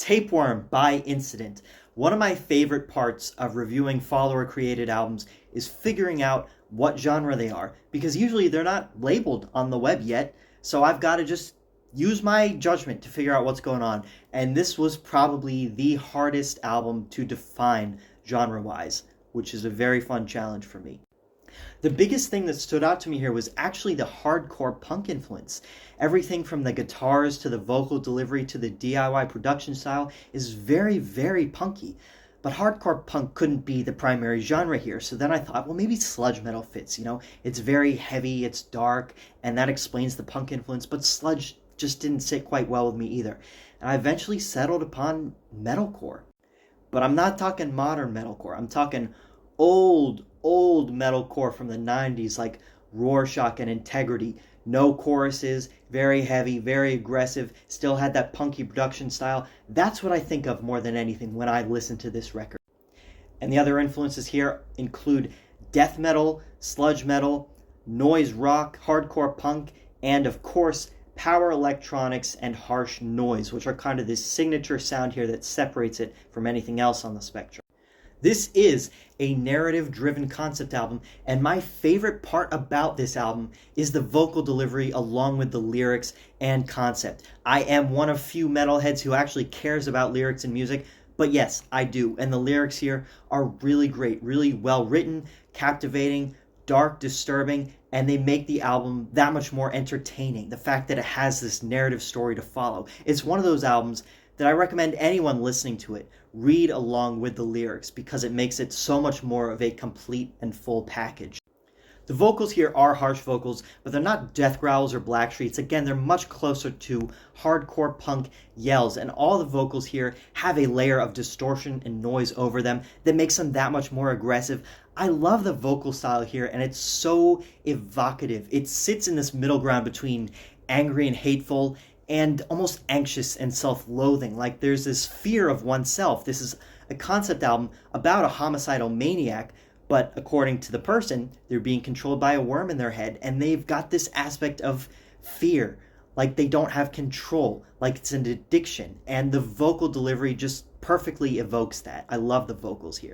Tapeworm by Incident. One of my favorite parts of reviewing follower-created albums is figuring out what genre they are, because usually they're not labeled on the web yet, so I've got to just use my judgment to figure out what's going on. And this was probably the hardest album to define genre-wise, which is a very fun challenge for me. The biggest thing that stood out to me here was actually the hardcore punk influence. Everything from the guitars to the vocal delivery to the DIY production style is very, very punky. But hardcore punk couldn't be the primary genre here, so then I thought, well, maybe sludge metal fits, It's very heavy, it's dark, and that explains the punk influence, but sludge just didn't sit quite well with me either. And I eventually settled upon metalcore. But I'm not talking modern metalcore, I'm talking old metalcore from the 90s, like Rorschach and Integrity. No choruses, very heavy, very aggressive, still had that punky production style. That's what I think of more than anything when I listen to this record. And the other influences here include death metal, sludge metal, noise rock, hardcore punk, and of course, power electronics and harsh noise, which are kind of this signature sound here that separates it from anything else on the spectrum. This is a narrative-driven concept album, and my favorite part about this album is the vocal delivery along with the lyrics and concept. I am one of few metalheads who actually cares about lyrics in music, but yes, I do, and the lyrics here are really great, really well written, captivating, dark, disturbing, and they make the album that much more entertaining. The fact that it has this narrative story to follow. It's one of those albums that I recommend anyone listening to it read along with the lyrics because it makes it so much more of a complete and full package. The vocals here are harsh vocals, but they're not death growls or Blackstreets. Again, they're much closer to hardcore punk yells, and all the vocals here have a layer of distortion and noise over them that makes them that much more aggressive. I love the vocal style here, and it's so evocative. It sits in this middle ground between angry and hateful and almost anxious and self-loathing. Like there's this fear of oneself. This is a concept album about a homicidal maniac, but according to the person, they're being controlled by a worm in their head, and they've got this aspect of fear, like they don't have control, like it's an addiction, and the vocal delivery just perfectly evokes that. I love the vocals here.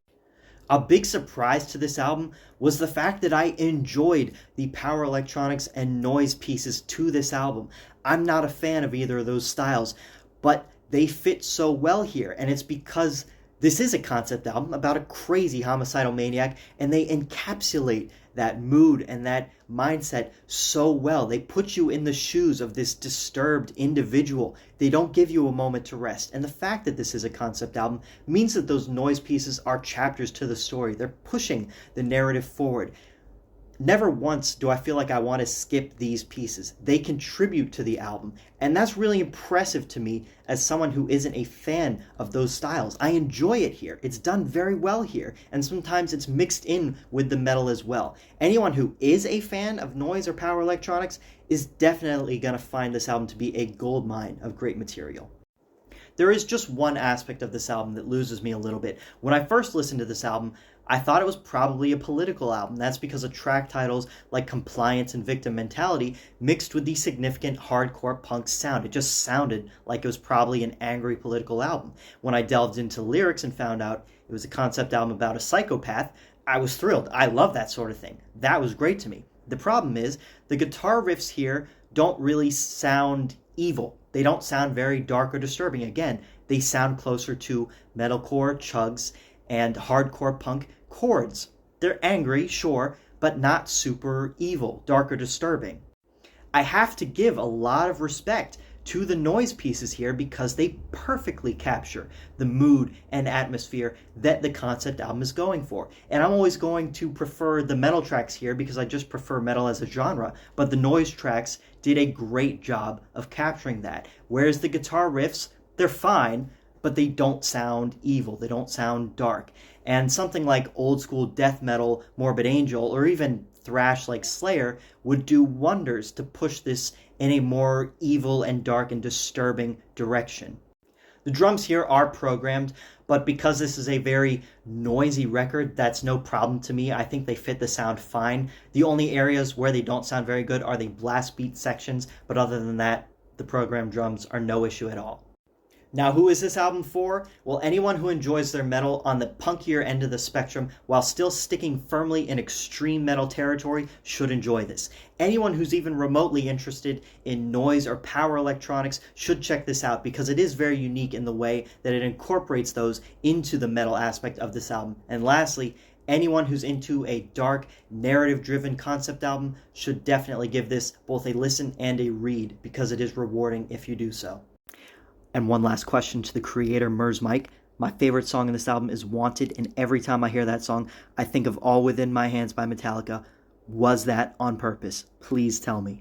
A big surprise to this album was the fact that I enjoyed the power electronics and noise pieces to this album. I'm not a fan of either of those styles, but they fit so well here, and it's because this is a concept album about a crazy homicidal maniac, and they encapsulate that mood and that mindset so well. They put you in the shoes of this disturbed individual. They don't give you a moment to rest. And the fact that this is a concept album means that those noise pieces are chapters to the story. They're pushing the narrative forward. Never once do I feel like I want to skip these pieces. They contribute to the album, and that's really impressive to me as someone who isn't a fan of those styles. I enjoy it here. It's done very well here, and sometimes it's mixed in with the metal as well. Anyone who is a fan of noise or power electronics is definitely going to find this album to be a goldmine of great material. There is just one aspect of this album that loses me a little bit. When I first listened to this album, I thought it was probably a political album. That's because of track titles like Compliance and Victim Mentality mixed with the significant hardcore punk sound. It just sounded like it was probably an angry political album. When I delved into lyrics and found out it was a concept album about a psychopath, I was thrilled. I love that sort of thing. That was great to me. The problem is the guitar riffs here don't really sound evil. They don't sound very dark or disturbing. Again, they sound closer to metalcore chugs and hardcore punk chords. They're angry, sure, but not super evil, dark or disturbing. I have to give a lot of respect to the noise pieces here because they perfectly capture the mood and atmosphere that the concept album is going for. And I'm always going to prefer the metal tracks here because I just prefer metal as a genre, but the noise tracks did a great job of capturing that. Whereas the guitar riffs, they're fine, but they don't sound evil, they don't sound dark. And something like old school death metal, Morbid Angel, or even thrash like Slayer would do wonders to push this in a more evil and dark and disturbing direction. The drums here are programmed, but because this is a very noisy record, that's no problem to me. I think they fit the sound fine. The only areas where they don't sound very good are the blast beat sections, but other than that, the programmed drums are no issue at all. Now, who is this album for? Well, anyone who enjoys their metal on the punkier end of the spectrum while still sticking firmly in extreme metal territory should enjoy this. Anyone who's even remotely interested in noise or power electronics should check this out because it is very unique in the way that it incorporates those into the metal aspect of this album. And lastly, anyone who's into a dark, narrative-driven concept album should definitely give this both a listen and a read because it is rewarding if you do so. And one last question to the creator, Mers Mike. My favorite song in this album is Wanted, and every time I hear that song, I think of All Within My Hands by Metallica. Was that on purpose? Please tell me.